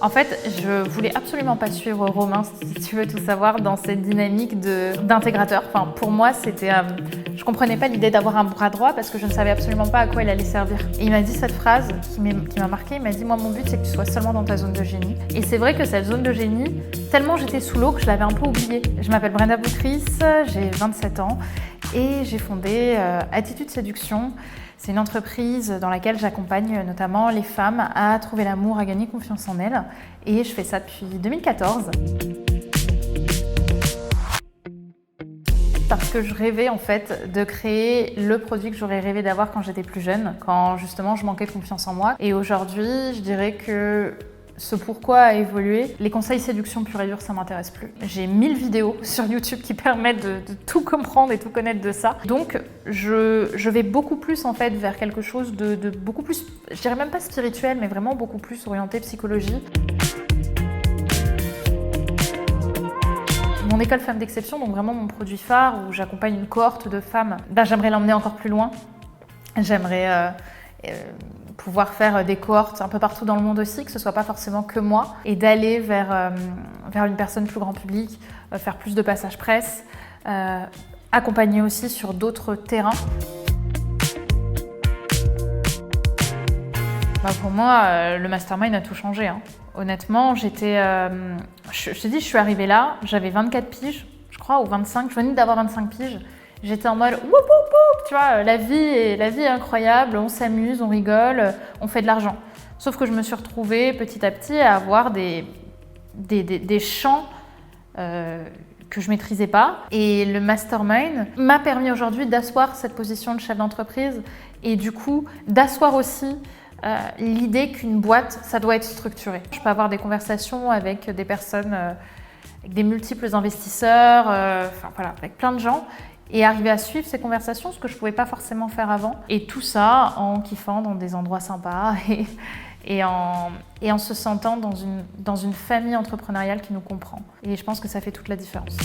En fait, je voulais absolument pas suivre Romain, si tu veux tout savoir, dans cette dynamique d'intégrateur. Enfin, pour moi, c'était, je comprenais pas l'idée d'avoir un bras droit parce que je ne savais absolument pas à quoi il allait servir. Et il m'a dit cette phrase qui m'a marquée. Il m'a dit, moi, mon but, c'est que tu sois seulement dans ta zone de génie. Et c'est vrai que cette zone de génie, tellement j'étais sous l'eau que je l'avais un peu oubliée. Je m'appelle Brenda Boutrice, j'ai 27 ans et j'ai fondé Attitude Séduction. C'est une entreprise dans laquelle j'accompagne notamment les femmes à trouver l'amour, à gagner confiance en elles. Et je fais ça depuis 2014. Parce que je rêvais en fait de créer le produit que j'aurais rêvé d'avoir quand j'étais plus jeune, quand justement je manquais de confiance en moi. Et aujourd'hui, je dirais que ce pourquoi a évolué. Les conseils séduction pure et dure, ça m'intéresse plus. J'ai 1000 vidéos sur YouTube qui permettent de tout comprendre et tout connaître de ça. Donc, je vais beaucoup plus en fait vers quelque chose de beaucoup plus, je dirais même pas spirituel, mais vraiment beaucoup plus orienté psychologie. Mon école Femmes d'Exception, donc vraiment mon produit phare où j'accompagne une cohorte de femmes, j'aimerais l'emmener encore plus loin. J'aimerais pouvoir faire des cohortes un peu partout dans le monde aussi, que ce soit pas forcément que moi, et d'aller vers une personne plus grand public, faire plus de passages presse, accompagner aussi sur d'autres terrains. Pour moi, le mastermind a tout changé. Honnêtement, je te dis, je suis arrivée là, j'avais 24 piges, je crois, ou 25, je venais d'avoir 25 piges. J'étais en mode, woup, woup, woup, tu vois, la vie est incroyable, on s'amuse, on rigole, on fait de l'argent. Sauf que je me suis retrouvée petit à petit à avoir des champs que je maîtrisais pas. Et le mastermind m'a permis aujourd'hui d'asseoir cette position de chef d'entreprise et du coup d'asseoir aussi l'idée qu'une boîte, ça doit être structuré. Je peux avoir des conversations avec des personnes, avec des multiples investisseurs, avec plein de gens. Et arriver à suivre ces conversations, ce que je ne pouvais pas forcément faire avant. Et tout ça en kiffant dans des endroits sympas et en se sentant dans une famille entrepreneuriale qui nous comprend. Et je pense que ça fait toute la différence.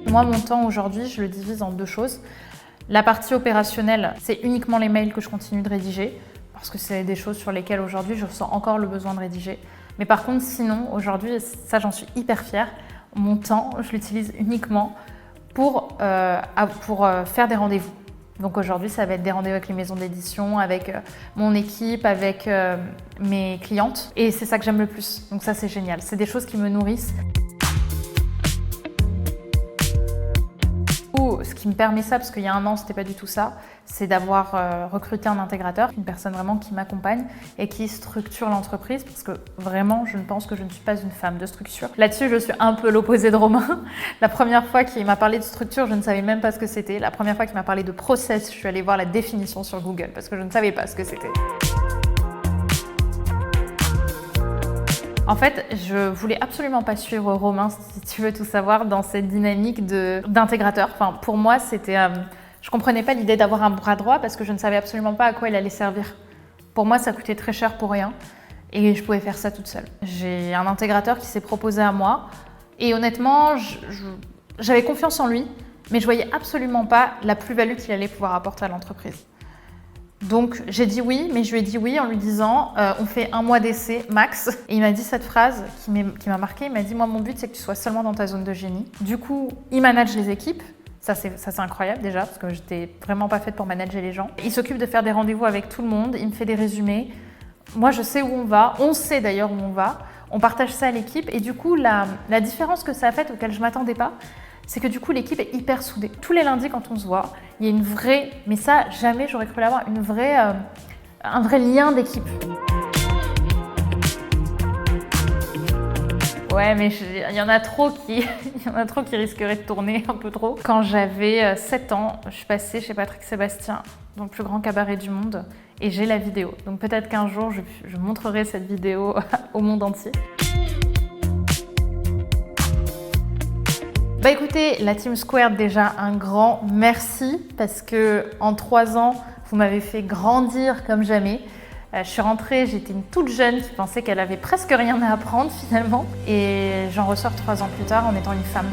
Moi, mon temps aujourd'hui, je le divise en deux choses. La partie opérationnelle, c'est uniquement les mails que je continue de rédiger, parce que c'est des choses sur lesquelles aujourd'hui, je ressens encore le besoin de rédiger. Mais par contre, sinon, aujourd'hui, ça j'en suis hyper fière, mon temps, je l'utilise uniquement pour faire des rendez-vous. Donc aujourd'hui, ça va être des rendez-vous avec les maisons d'édition, avec mon équipe, avec mes clientes. Et c'est ça que j'aime le plus. Donc ça, c'est génial. C'est des choses qui me nourrissent. Ce qui me permet ça, parce qu'il y a un an, c'était pas du tout ça, c'est d'avoir recruté un intégrateur, une personne vraiment qui m'accompagne et qui structure l'entreprise, parce que vraiment, je ne pense que je ne suis pas une femme de structure. Là-dessus, je suis un peu l'opposé de Romain. La première fois qu'il m'a parlé de structure, je ne savais même pas ce que c'était. La première fois qu'il m'a parlé de process, je suis allée voir la définition sur Google, parce que je ne savais pas ce que c'était. En fait, je voulais absolument pas suivre Romain, si tu veux tout savoir, dans cette dynamique d'intégrateur. Enfin, pour moi, c'était, je comprenais pas l'idée d'avoir un bras droit parce que je ne savais absolument pas à quoi il allait servir. Pour moi, ça coûtait très cher pour rien et je pouvais faire ça toute seule. J'ai un intégrateur qui s'est proposé à moi et honnêtement, j'avais confiance en lui, mais je voyais absolument pas la plus-value qu'il allait pouvoir apporter à l'entreprise. Donc j'ai dit oui, mais je lui ai dit oui en lui disant on fait 1 mois d'essai max. Et il m'a dit cette phrase qui m'a marquée, il m'a dit moi mon but c'est que tu sois seulement dans ta zone de génie. Du coup, il manage les équipes, ça c'est incroyable déjà parce que j'étais vraiment pas faite pour manager les gens. Il s'occupe de faire des rendez-vous avec tout le monde, il me fait des résumés. Moi je sais où on va, on sait d'ailleurs où on va, on partage ça à l'équipe et du coup la différence que ça a faite auquel je m'attendais pas, c'est que du coup l'équipe est hyper soudée. Tous les lundis quand on se voit, il y a une vraie, mais ça jamais j'aurais cru l'avoir, un vrai lien d'équipe. Ouais, mais il y en a trop qui risqueraient de tourner un peu trop. Quand j'avais 7 ans, je suis passée chez Patrick Sébastien, dans le plus grand cabaret du monde, et j'ai la vidéo. Donc peut-être qu'un jour je montrerai cette vidéo au monde entier. Écoutez, la Team Squared, déjà un grand merci parce que en 3 ans, vous m'avez fait grandir comme jamais. Je suis rentrée, j'étais une toute jeune qui pensait qu'elle avait presque rien à apprendre finalement et j'en ressors 3 ans plus tard en étant une femme.